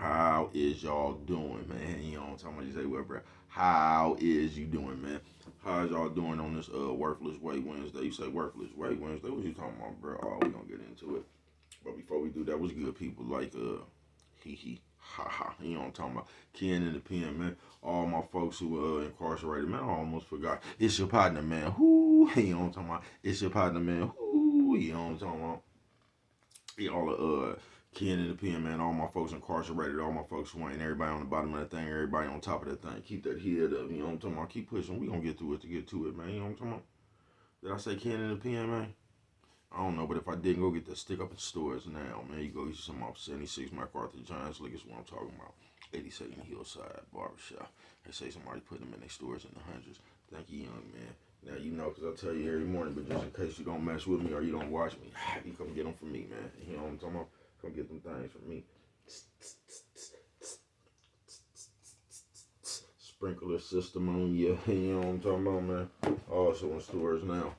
How is y'all doing, man? You know what I'm talking about? You say, well, bro, how is you doing, man? How is y'all doing on this Worthless Weight Wednesday? You say Worthless Weight Wednesday. What you talking about, bro? Oh, we gonna get into it. But before we do that, what's good, people? Like, hee hee, ha ha. You know what I'm talking about? Ken in the pen, man. All my folks who incarcerated, man. I almost forgot. It's your partner, man. Whoo, you know what I'm talking about? It's your partner, man. Whoo, you know what I'm talking about? Yeah, all the Ken in the pen, man. All my folks incarcerated, all my folks who ain't, everybody on the bottom of that thing, everybody on top of that thing. Keep that head up, you know what I'm talking about? Keep pushing. We gonna get through it to get to it, man. You know what I'm talking about? Did I say Ken in the pen, man? I don't know, but if I didn't, go get that stick up in stores now, man. You go get you some off 76 MacArthur Giants. Look, it's what I'm talking about. 82nd Hillside Barbershop. They say somebody put them in their stores in the hundreds. Thank you, young man. Now, you know, because I tell you every morning, but just in case you don't mess with me or you don't watch me, you come get them from me, man. You know what I'm talking about? Come get them things from me. Sprinkler system on you. You know what I'm talking about, man? Also in stores now.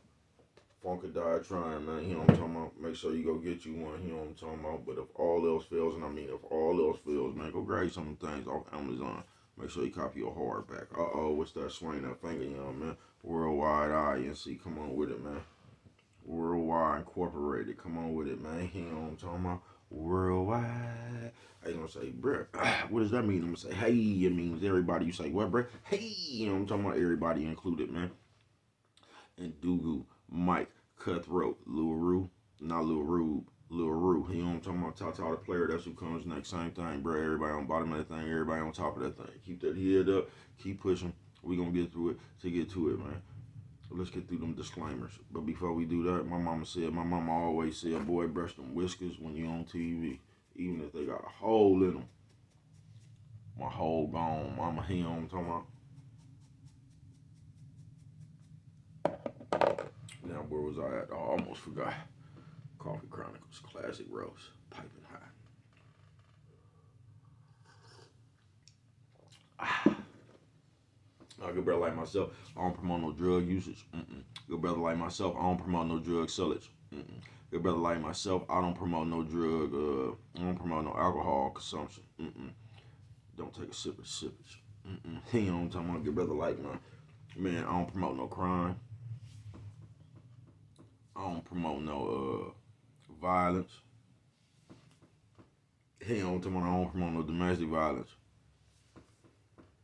Funky diet trying, man. You know what I'm talking about? Make sure you go get you one. You know what I'm talking about? But if all else fails, and I mean if all else fails, man, go grab some things off Amazon. Make sure you copy your hardback. What's that swing that finger, you know, man? Worldwide INC, come on with it, man. Worldwide Incorporated, come on with it, man. You know what I'm talking about? Worldwide. I ain't gonna say, bruh, what does that mean? I'm gonna say, hey, it means everybody. You say, what, bruh? Hey, you know what I'm talking about? Everybody included, man. And Dugu, Mike, Cutthroat, Lil Rue, not Lil Rube, Lil Rue. You know what I'm talking about? Tata the player, that's who comes next. Same thing, bro. Everybody on the bottom of that thing, everybody on top of that thing. Keep that head up, keep pushing. We gonna get through it to get to it, man. Let's get through them disclaimers. But before we do that, my mama always said, boy, brush them whiskers when you on TV. Even if they got a hole in them. My hole gone, mama, you know what I'm talking about? Now, where was I at? Oh, I almost forgot. Coffee Chronicles, classic roast, piping hot. Ah. A good brother like myself, I don't promote no drug usage. Good brother like myself, I don't promote no drug sellage. Good brother like myself, I don't promote no drug. I don't promote no alcohol consumption. Don't take a sip of sippage. You know what I'm talking about? Good brother like my man. I don't promote no crime. I don't promote no violence. He don't talking about I don't promote no domestic violence.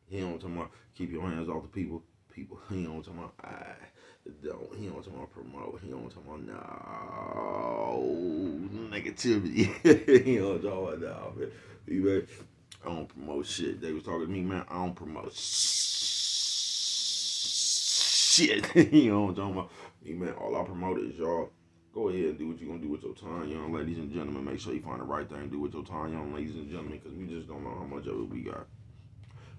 He don't talking about keep your hands off the people. People. He don't talking about I don't. He don't talking about promote. He don't talking about no negativity. He don't talking about no, man. You I don't promote shit. They was talking to me, man. I don't promote shit. You know what I'm talking about? Me, man. All I promote is y'all. Go ahead and do what you're going to do with your time, young ladies and gentlemen. Make sure you find the right thing to do with your time, young ladies and gentlemen, because we just don't know how much of it we got.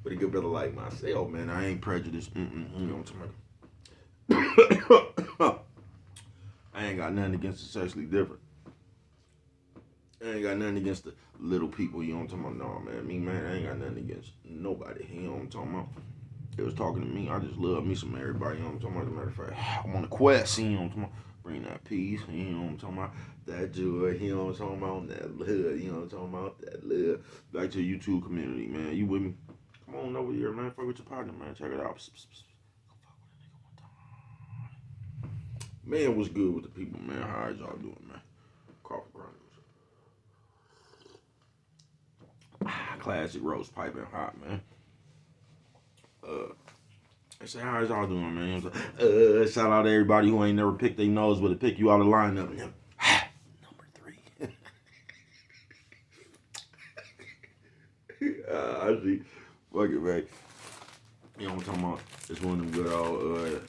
But a good brother like myself, man, I ain't prejudiced. You know what I'm talking about? I ain't got nothing against the sexually different. I ain't got nothing against the little people, you know what I'm talking about? No, man, me, man, I ain't got nothing against nobody, you know what I'm talking about? They was talking to me, I just love me some everybody, you know what I'm talking about? As a matter of fact, I'm on a quest, you know what I'm talking about? Bring that peace, you know what I'm talking about? That joy, you know what I'm talking about? That love, you know what I'm talking about? That love. Back to the YouTube community, man. You with me? Come on over here, man. Fuck with your partner, man. Check it out. Man, what's good with the people, man? How is y'all doing, man? Coffee Chronicles. Classic roast piping hot, man. I say, how is y'all doing, man? Shout out to everybody who ain't never picked their nose, but to pick you out of lineup. Number 3. I see. Fuck it, man. You know what I'm talking about? It's one of them good old,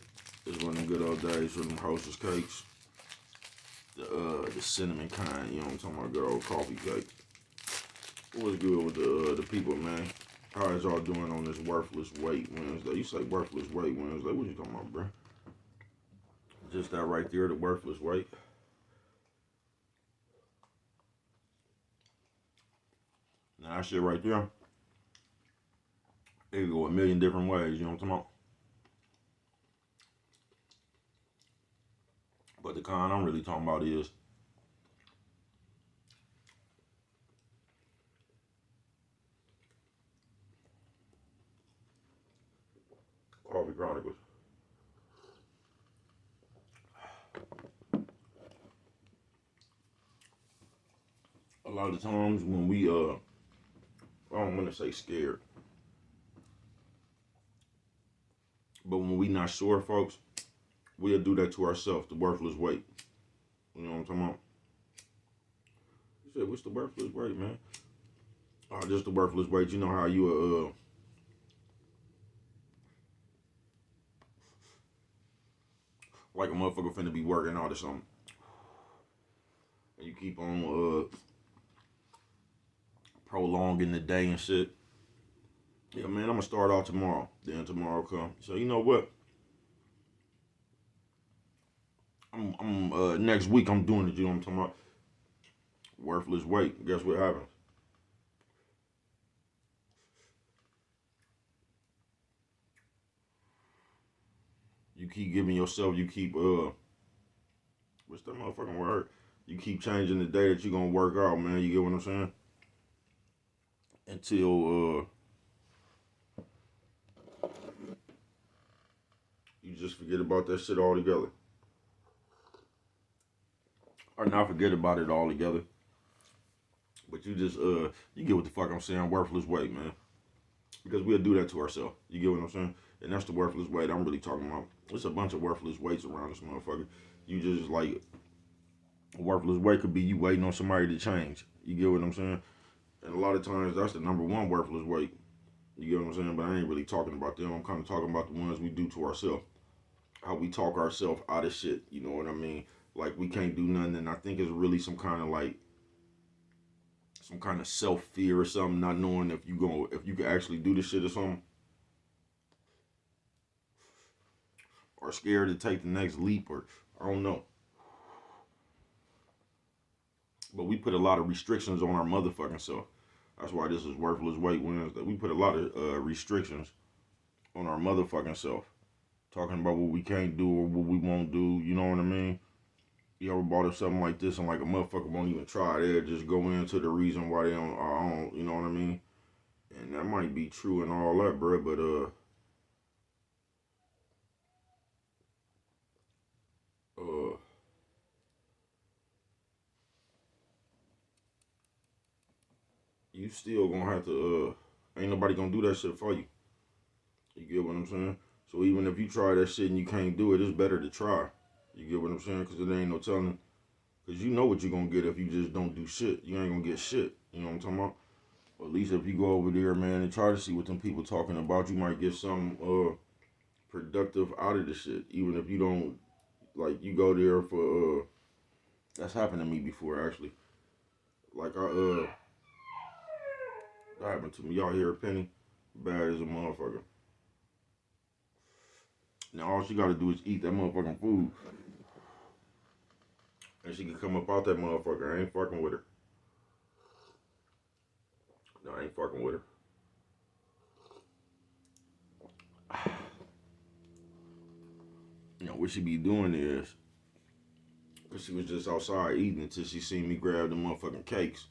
it's one of them good old days for them hostess cakes. The cinnamon kind, you know what I'm talking about? Good old coffee cake. What's good with the people, man? How is y'all doing on this Worthless Weight Wednesday? You say Worthless Weight Wednesday. What you talking about, bro? Just that right there, the worthless weight. Now that shit right there, it could go a million different ways, you know what I'm talking about? But the kind I'm really talking about is, Harvey Chronicles. A lot of times when we I don't want to say scared, but when we not sure, folks, we'll do that to ourselves. The worthless weight. You know what I'm talking about? You said, what's the worthless weight, man? Oh, just the worthless weight. You know how you like a motherfucker finna be working out or something, and you keep on prolonging the day and shit. Yeah, man, I'm gonna start off tomorrow. Then tomorrow come. So you know what? I'm next week I'm doing it. You know what I'm talking about? Worthless weight. Guess what happens? You keep giving yourself. You keep what's that motherfucking word? You keep changing the day that you're gonna work out, man. You get what I'm saying? Until you just forget about that shit altogether. Or not forget about it altogether. But you just you get what the fuck I'm saying, worthless weight, man. Because we'll do that to ourselves. You get what I'm saying? And that's the worthless weight I'm really talking about. There's a bunch of worthless weights around this motherfucker. You just like a worthless weight could be you waiting on somebody to change. You get what I'm saying? And a lot of times that's the number one worthless weight. You get what I'm saying? But I ain't really talking about them. I'm kind of talking about the ones we do to ourselves. How we talk ourselves out of shit. You know what I mean? Like we can't do nothing. And I think it's really some kind of self fear or something, not knowing if you can actually do this shit or something. Or scared to take the next leap, or I don't know. But we put a lot of restrictions on our motherfucking self. That's why this is Worthless Weight Wednesday. We put a lot of restrictions on our motherfucking self. Talking about what we can't do or what we won't do, you know what I mean? You ever bought up something like this and like a motherfucker won't even try it, they'll just go into the reason why they don't, you know what I mean? And that might be true and all that, bro, but uh, you still gonna have to, ain't nobody gonna do that shit for you. You get what I'm saying? So even if you try that shit and you can't do it, it's better to try. You get what I'm saying? Because it ain't no telling. Because you know what you're going to get if you just don't do shit. You ain't going to get shit. You know what I'm talking about? Or at least if you go over there, man, and try to see what them people talking about, you might get something productive out of the shit. Even if you don't, like, you go there for, that's happened to me before, actually. Like, that happened to me. Y'all hear a Penny? Bad as a motherfucker. Now, all she got to do is eat that motherfucking food. And she can come up out that motherfucker. I ain't fucking with her. No, I ain't fucking with her. You know, what she be doing is, cause she was just outside eating until she seen me grab the motherfucking cakes.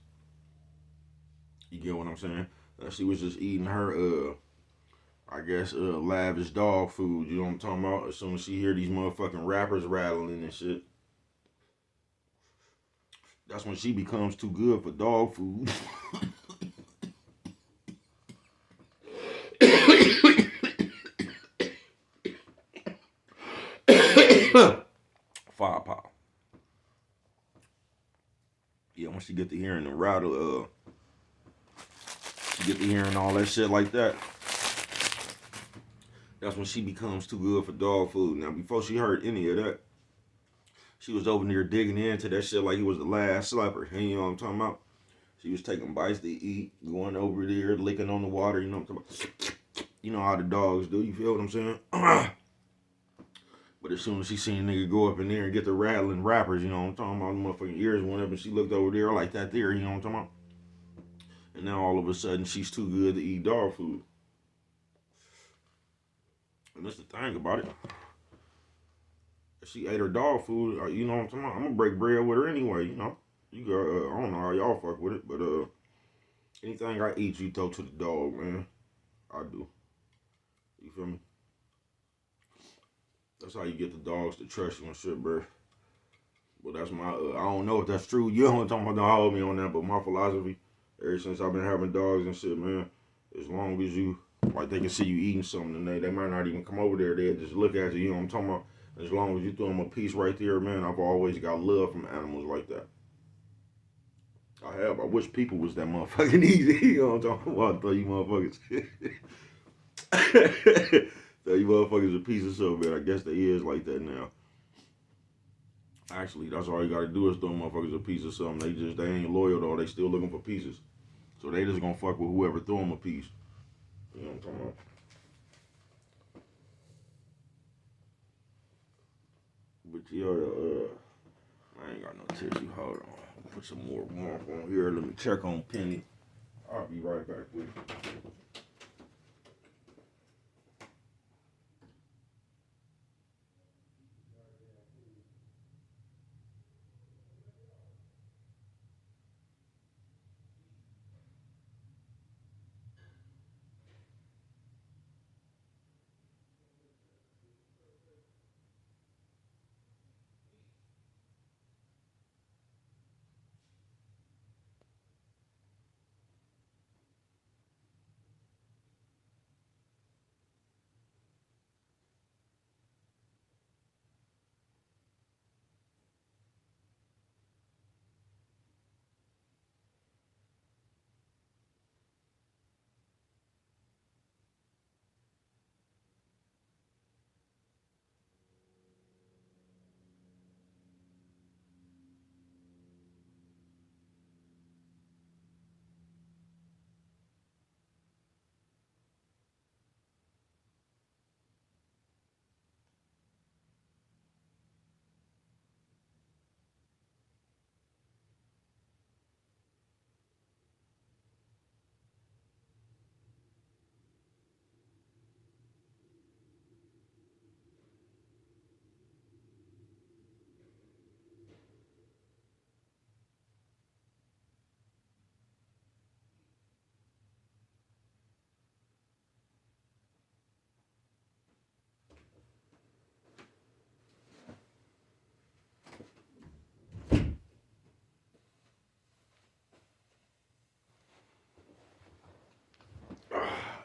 You get what I'm saying? She was just eating her, I guess, lavish dog food. You know what I'm talking about? As soon as she hear these motherfucking rappers rattling and shit, that's when she becomes too good for dog food. Firepower. Yeah, when she get to hearing the rattle, she get to hearing all that shit like that. That's when she becomes too good for dog food. Now, before she heard any of that, she was over there digging into that shit like he was the last slapper. You know what I'm talking about? She was taking bites to eat, going over there, licking on the water. You know what I'm talking about? You know how the dogs do. You feel what I'm saying? But as soon as she seen a nigga go up in there and get the rattling rappers, you know what I'm talking about? The motherfucking ears went up and she looked over there like that there, you know what I'm talking about? And now all of a sudden she's too good to eat dog food. And that's the thing about it. If she ate her dog food, you know what I'm talking about? I'm gonna break bread with her anyway, you know? You go, I don't know how y'all fuck with it, but anything I eat, you throw to the dog, man. I do. You feel me? That's how you get the dogs to trust you and shit, bro. But that's my, I don't know if that's true. You don't talk about, don't hold me on that, but my philosophy, ever since I've been having dogs and shit, man, as long as you, like, they can see you eating something and they might not even come over there, they'll just look at you, you know what I'm talking about? As long as you throw them a piece right there, man, I've always got love from animals like that. I have. I wish people was that motherfucking easy. You know what I'm talking about? Throw you motherfuckers. Throw you motherfuckers a piece of something, man. I guess they is like that now. Actually, that's all you gotta do is throw motherfuckers a piece of something. They ain't loyal though. They still looking for pieces. So they just gonna fuck with whoever throw them a piece. You know what I'm talking about? But yeah, I ain't got no tissue. Hold on. Put some more warmth on here. Let me check on Penny. I'll be right back with you.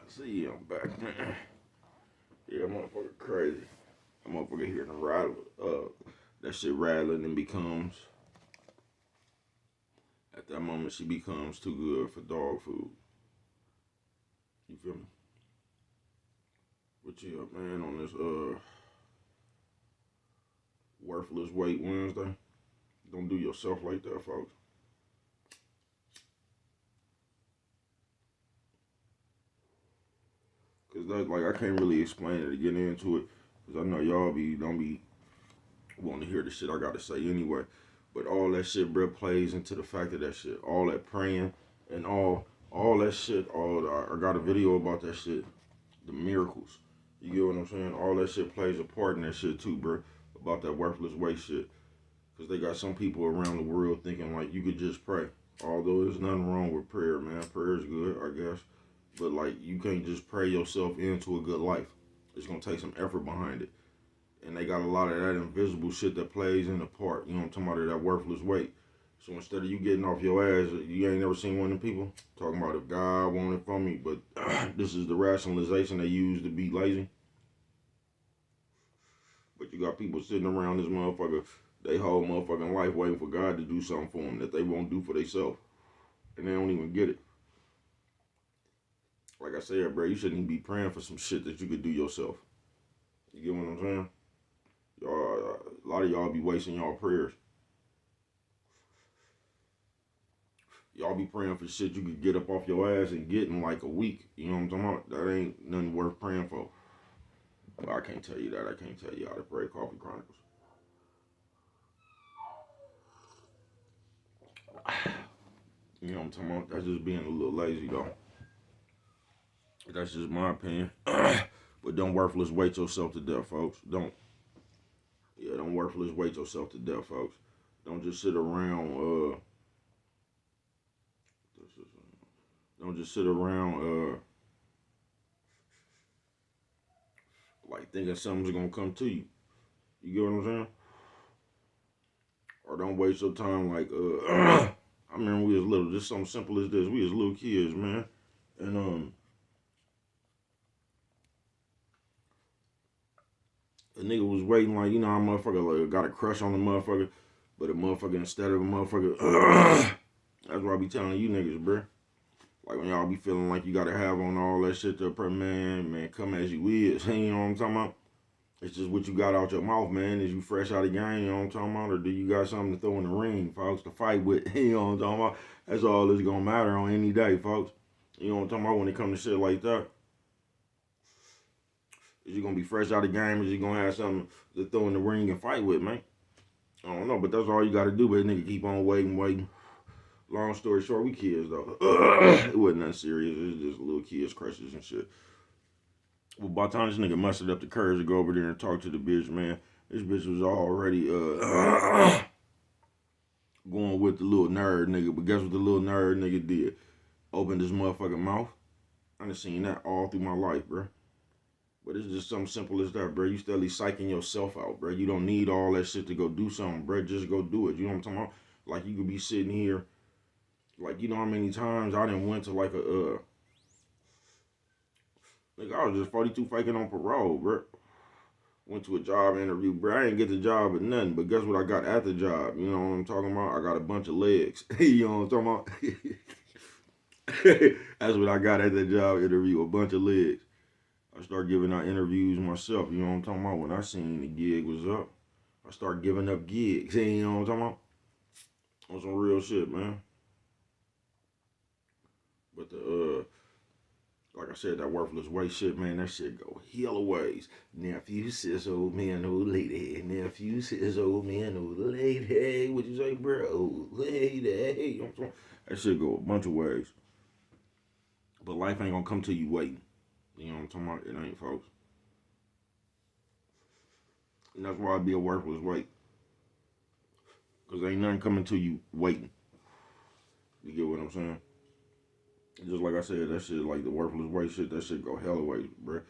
See, I'm back, man. Yeah, motherfucker crazy. That motherfucker hearing the rattle. That shit rattling and becomes, at that moment, she becomes too good for dog food. You feel me? But yeah, man, on this worthless weight Wednesday, don't do yourself like that, folks. Cause that, like, I can't really explain it to get into it. Cause I know y'all don't be wanting to hear the shit I gotta say anyway. But all that shit, bro, plays into the fact of that shit. All that praying and all that shit. I got a video about that shit. The miracles. You get what I'm saying? All that shit plays a part in that shit too, bro. About that worthless weight shit. Cause they got some people around the world thinking like you could just pray. Although there's nothing wrong with prayer, man. Prayer is good, I guess. But like you can't just pray yourself into a good life. It's gonna take some effort behind it. And they got a lot of that invisible shit that plays in the part. You know what I'm talking about? That worthless weight. So instead of you getting off your ass, you ain't never seen one of them people talking about if God wanted from me, but this is the rationalization they use to be lazy. But you got people sitting around this motherfucker, they whole motherfucking life waiting for God to do something for them that they won't do for themselves. And they don't even get it. Like I said, bro, you shouldn't even be praying for some shit that you could do yourself. You get what I'm saying? Y'all, a lot of y'all be wasting y'all prayers. Y'all be praying for shit you could get up off your ass and get in like a week. You know what I'm talking about? That ain't nothing worth praying for. Well, I can't tell you that. I can't tell you how to pray Coffee Chronicles. You know what I'm talking about? That's just being a little lazy though. That's just my opinion. But don't worthless weight yourself to death, folks. Don't. Yeah, don't worthless weight yourself to death, folks. Don't just sit around. Don't just sit around. Like thinking something's gonna come to you. You get what I'm saying? Or don't waste your time like I remember we was little, just something simple as this. We was little kids, man. And the nigga was waiting like, you know, how motherfucker like got a crush on the motherfucker, but a motherfucker instead of a motherfucker that's what I be telling you niggas, bruh. Like when y'all be feeling like you gotta have on all that shit to per man, come as you is. You know what I'm talking about? It's just what you got out your mouth, man. Is you fresh out of the game, you know what I'm talking about? Or do you got something to throw in the ring, folks, to fight with? You know what I'm talking about? That's all that's gonna matter on any day, folks. You know what I'm talking about when it comes to shit like that? Is you gonna be fresh out of the game? Is you gonna have something to throw in the ring and fight with, man? I don't know, but that's all you gotta do, but nigga keep on waiting. Long story short, we kids though. It wasn't that serious. It was just little kids crushes and shit. Well, by the time this nigga mustered up the courage to go over there and talk to the bitch, man, this bitch was already going with the little nerd nigga. But guess what the little nerd nigga did? Opened his motherfucking mouth. I done seen that all through my life, bro. But it's just something simple as that, bro. You steadily psyching yourself out, bro. You don't need all that shit to go do something, bro. Just go do it. You know what I'm talking about? Like, you could be sitting here, like, you know how many times I done went to, like, nigga, I was just 42 faking on parole, bro. Went to a job interview, bro. I didn't get the job or nothing, but guess what I got at the job? You know what I'm talking about? I got a bunch of legs. You know what I'm talking about? That's what I got at the job interview, a bunch of legs. I started giving out interviews myself, you know what I'm talking about? When I seen the gig was up, I started giving up gigs, you know what I'm talking about? On some real shit, man. But like I said, that worthless waste shit, man, that shit go hella ways. Nephew says old man, old lady. Nephew says old man, old lady. What you say, bro? Old lady. You know what I'm saying? That shit go a bunch of ways. But life ain't gonna come to you waiting. You know what I'm talking about? It ain't, folks. And that's why I be a worthless wait. Because ain't nothing coming to you waiting. You get what I'm saying? Just like I said, that shit, like the worthless wait shit, that shit go hella ways, bro.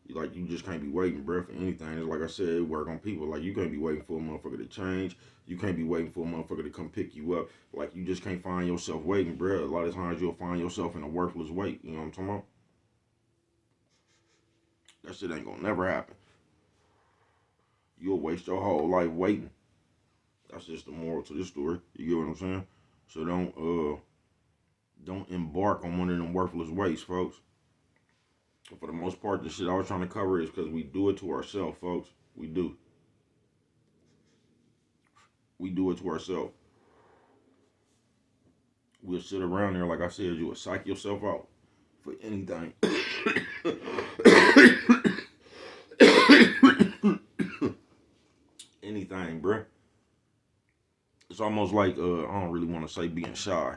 You just can't be waiting, bro, for anything. It's like I said, it work on people. Like, you can't be waiting for a motherfucker to change. You can't be waiting for a motherfucker to come pick you up. Like, you just can't find yourself waiting, bro. A lot of times you'll find yourself in a worthless wait. You know what I'm talking about? That shit ain't gonna never happen. You'll waste your whole life waiting. That's just the moral to this story. You get what I'm saying? So don't embark on one of them worthless ways, folks. For the most part, the shit I was trying to cover is because we do it to ourselves, folks. We do. We do it to ourselves. We'll sit around there, like I said, you will psych yourself out for anything. Anything, bruh. It's almost like, I don't really want to say being shy.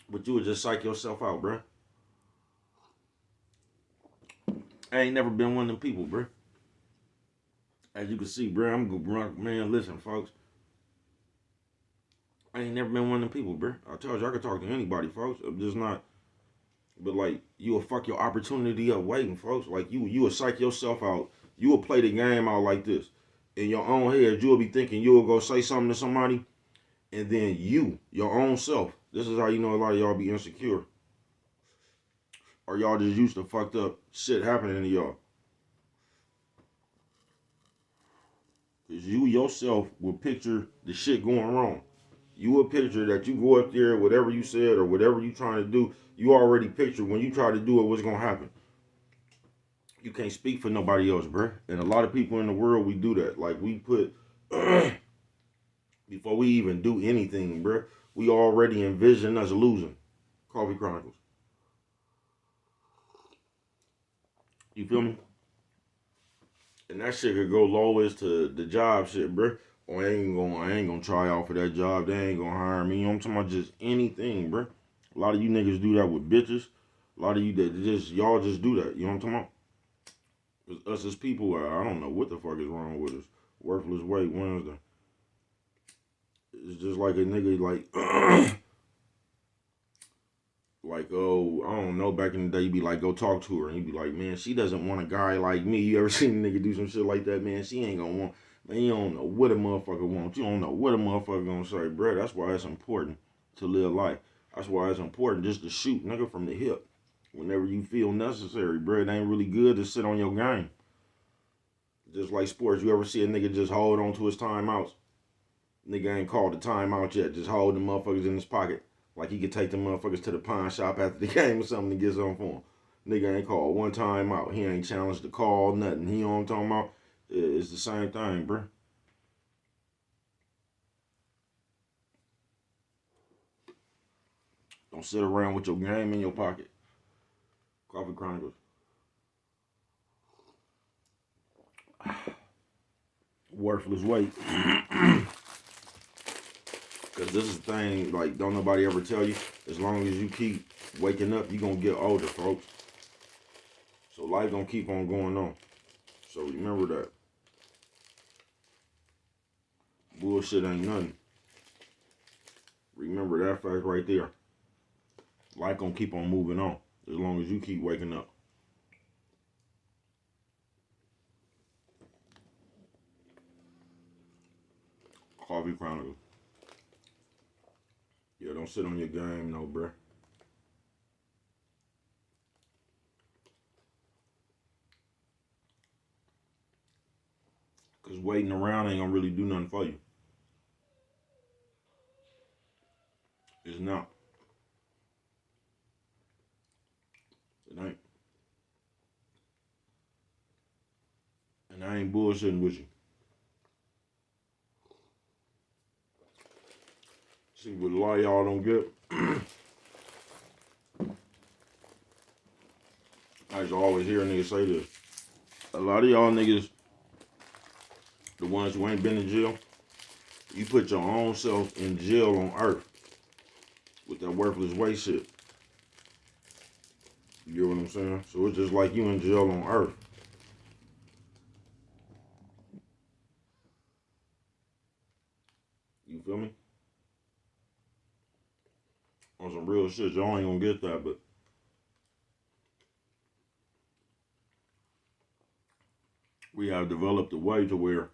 But you would just psych yourself out, bruh. I ain't never been one of them people, bruh. As you can see, bruh, I'm good, man. Listen, folks. I ain't never been one of them people, bruh. I told you I could talk to anybody, folks. I'm just not. But like, you will fuck your opportunity up waiting, folks. Like you will psych yourself out. You will play the game out like this. In your own head, you will be thinking you will go say something to somebody, and then you, your own self. This is how you know a lot of y'all be insecure. Or y'all just used to fucked up shit happening to y'all. Because you yourself will picture the shit going wrong. You will picture that you go up there, whatever you said or whatever you trying to do, you already picture when you try to do it, what's going to happen. You can't speak for nobody else, bruh. And a lot of people in the world, we do that. Like, we put, before we even do anything, bruh, we already envision us losing. Coffee Chronicles. You feel me? And that shit could go low as to the job shit, bruh. Oh, I ain't gonna try out for that job. They ain't gonna hire me. You know what I'm talking about? Just anything, bruh. A lot of you niggas do that with bitches. A lot of you that y'all just do that. You know what I'm talking about? Us as people, I don't know what the fuck is wrong with us. Worthless Wait Wednesday. It's just like a nigga like, like, oh, I don't know, back in the day, you be like, go talk to her. And you be like, man, she doesn't want a guy like me. You ever seen a nigga do some shit like that, man? She ain't gonna want, Man, you don't know what a motherfucker wants. You don't know what a motherfucker gonna say, bro. That's why it's important to live life. That's why it's important just to shoot, nigga, from the hip. Whenever you feel necessary, bro. It ain't really good to sit on your game. Just like sports, you ever see a nigga just hold on to his timeouts? Nigga ain't called the timeout yet. Just hold the motherfuckers in his pocket. Like he could take the motherfuckers to the pawn shop after the game or something to get something for him. Nigga ain't called one time out. He ain't challenged the call, nothing. He know what I'm talking about? It's the same thing, bro. Don't sit around with your game in your pocket. Coffee Chronicles. Worthless weight. Because this is the thing, like, don't nobody ever tell you, as long as you keep waking up, you're going to get older, folks. So life going to keep on going on. So remember that. Bullshit ain't nothing. Remember that fact right there. Life going to keep on moving on, as long as you keep waking up. Coffee Chronicles. Yeah, don't sit on your game, no, bruh. Because waiting around ain't gonna really do nothing for you. It's not. It ain't. And I ain't bullshitting with you. See, what a lot of y'all don't get. I used to always hear niggas say this. A lot of y'all niggas, the ones who ain't been in jail, you put your own self in jail on earth with that worthless weight shit. You get what I'm saying? So it's just like you in jail on earth. You feel me? On some real shit, y'all ain't gonna get that, but we have developed a way to where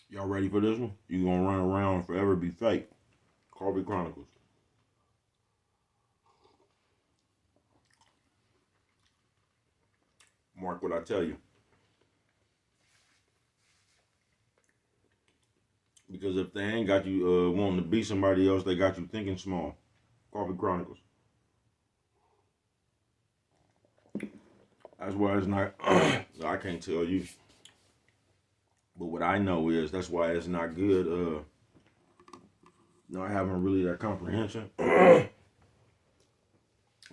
y'all ready for this one? You gonna run around and forever be fake. Coffee Chronicles. Mark what I tell you. Because if they ain't got you wanting to be somebody else, they got you thinking small. Coffee Chronicles. That's why it's not, I can't tell you. But what I know is that's why it's not good not having really that comprehension. Because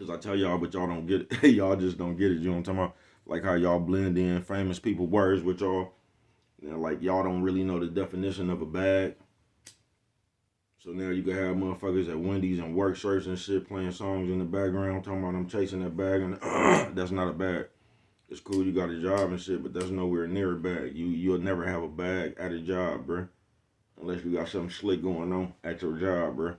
I tell y'all, but y'all don't get it. Y'all just don't get it. You know what I'm talking about? Like how y'all blend in famous people words with y'all. You know, like y'all don't really know the definition of a bag. So now you can have motherfuckers at Wendy's and work shirts and shit playing songs in the background talking about I'm chasing that bag and that's not a bag. It's cool you got a job and shit, but that's nowhere near a bag. You'll never have a bag at a job, bruh. Unless you got something slick going on at your job, bruh.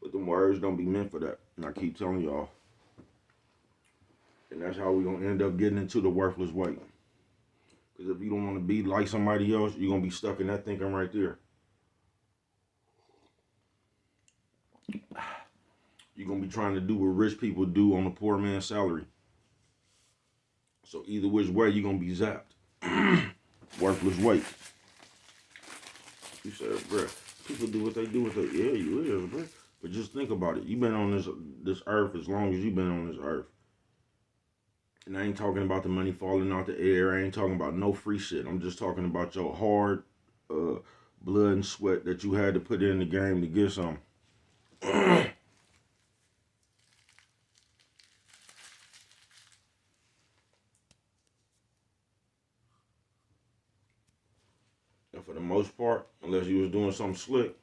But them words don't be meant for that. And I keep telling y'all. And that's how we gonna end up getting into the worthless weight. Because if you don't want to be like somebody else, you're gonna be stuck in that thinking right there. You're gonna be trying to do what rich people do on a poor man's salary. So either which way, you're gonna be zapped. Worthless weight. You said, bruh, people do what they do with their, yeah, you is, bruh. But just think about it. You've been on this earth as long as you've been on this earth. And I ain't talking about the money falling out the air. I ain't talking about no free shit. I'm just talking about your hard blood and sweat that you had to put in the game to get some. And for the most part, unless you was doing something slick,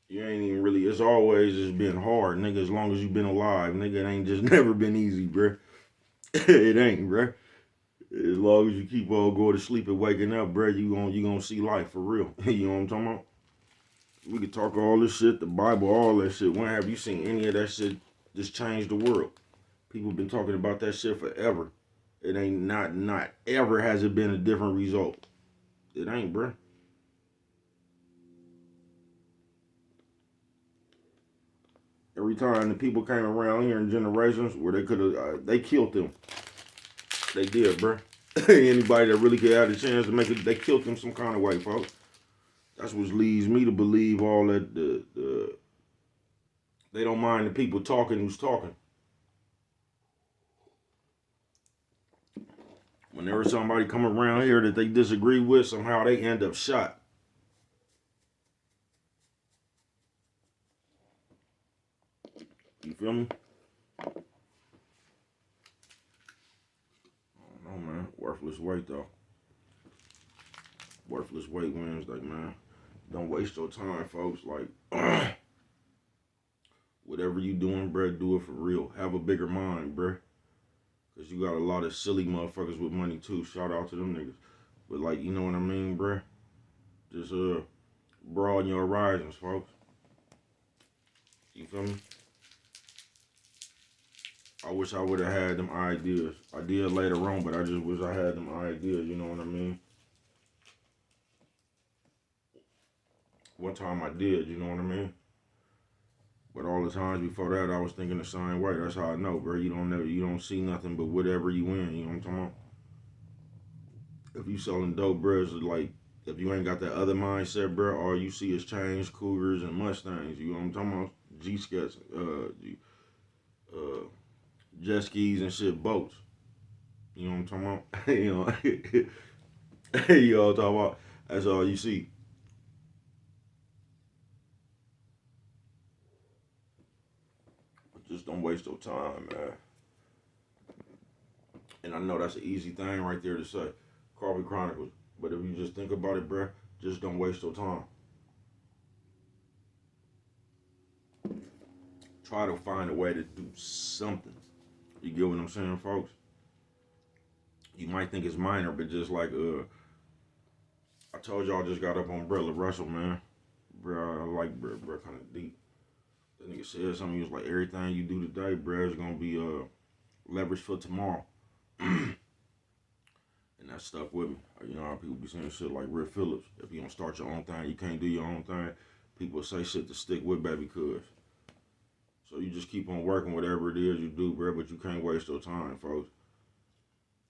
you ain't even really, it's always just been hard, nigga, as long as you been alive. Nigga, it ain't just never been easy, bruh. It ain't, bruh. As long as you keep on going to sleep and waking up, bruh, you gonna see life for real. You know what I'm talking about? We could talk all this shit, the Bible, all that shit. When have you seen any of that shit just change the world? People been talking about that shit forever. It ain't not ever has it been a different result. It ain't, bruh. Every time the people came around here in generations where they could have, they killed them. They did, bruh. Anybody that really could have a chance to make it, they killed them some kind of way, folks. That's what leads me to believe all that they don't mind the people talking who's talking. Whenever somebody come around here that they disagree with, somehow they end up shot. You feel me? I don't know, man. Worthless weight, though. Worthless weight Wednesday, man. Don't waste your time, folks. Like, whatever you doing, bruh, do it for real. Have a bigger mind, bruh. Because you got a lot of silly motherfuckers with money, too. Shout out to them niggas. But, like, you know what I mean, bruh? Just, broaden your horizons, folks. You feel me? I wish I would have had them ideas. I did later on, but I just wish I had them ideas, you know what I mean? One time I did, you know what I mean? But all the times before that, I was thinking the same way. That's how I know, bro. You don't see nothing but whatever you win. You know what I'm talking about? If you selling dope, bro, it's like if you ain't got that other mindset, bro, all you see is chains, Cougars, and Mustangs. You know what I'm talking about? G-skets, jet skis and shit, boats. You know what I'm talking about? You know, you know what I'm talking about? That's all you see. But just don't waste your time, man. And I know that's an easy thing right there to say. Carvey Chronicles. But if you just think about it, bruh, just don't waste your time. Try to find a way to do something. You get what I'm saying, folks? You might think it's minor, but just like I told y'all, I just got up on Brother Russell, man. Bruh, I like bruh kind of deep. That nigga said something. He was like, everything you do today, bruh, is gonna be leverage for tomorrow. And that stuck with me. You know how people be saying shit like Rick Phillips. If you don't start your own thing, you can't do your own thing. People say shit to stick with, baby, cuz. So you just keep on working whatever it is you do, bro, but you can't waste your time, folks.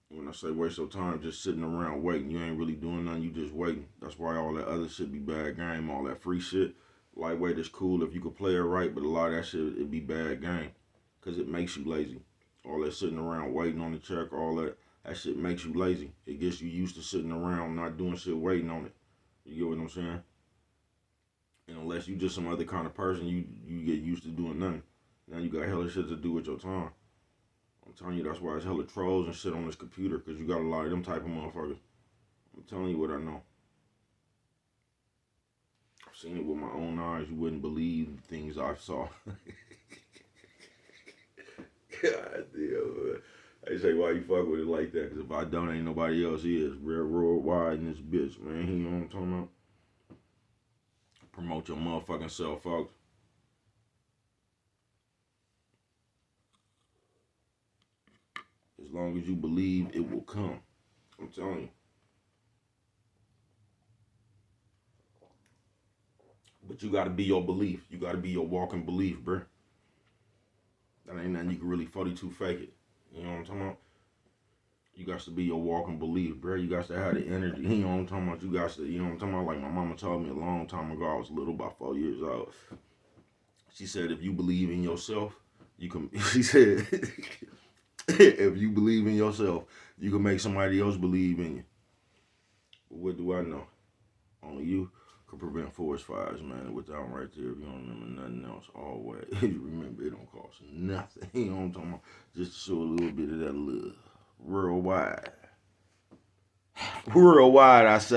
When I say waste your time, just sitting around waiting. You ain't really doing nothing, you just waiting. That's why all that other shit be bad game, all that free shit. Lightweight is cool if you could play it right, but a lot of that shit, it be bad game. Because it makes you lazy. All that sitting around waiting on the check, all that shit makes you lazy. It gets you used to sitting around not doing shit, waiting on it. You get what I'm saying? And unless you just some other kind of person, you get used to doing nothing. Now you got hella shit to do with your time. I'm telling you, that's why there's hella trolls and shit on this computer, because you got a lot of them type of motherfuckers. I'm telling you what I know. I've seen it with my own eyes. You wouldn't believe the things I saw. God damn, man. I say, why you fuck with it like that? Because if I don't, ain't nobody else is. Real worldwide in this bitch, man. You know what I'm talking about? Promote your motherfucking self, folks. As long as you believe, it will come. I'm telling you. But you gotta be your belief. You gotta be your walking belief, bruh. That ain't nothing you can really 42 fake it. You know what I'm talking about? You got to be your walking belief, bruh. You got to have the energy. You know what I'm talking about? You got to, you know what I'm talking about? Like my mama told me a long time ago, I was little, about 4 years old. She said, if you believe in yourself, you can, she said, if you believe in yourself, you can make somebody else believe in you. But what do I know? Only you can prevent forest fires, man. With that one right there, if you don't remember nothing else, always remember it don't cost nothing. You know what I'm talking about? Just to show a little bit of that love. Worldwide. Worldwide, I say.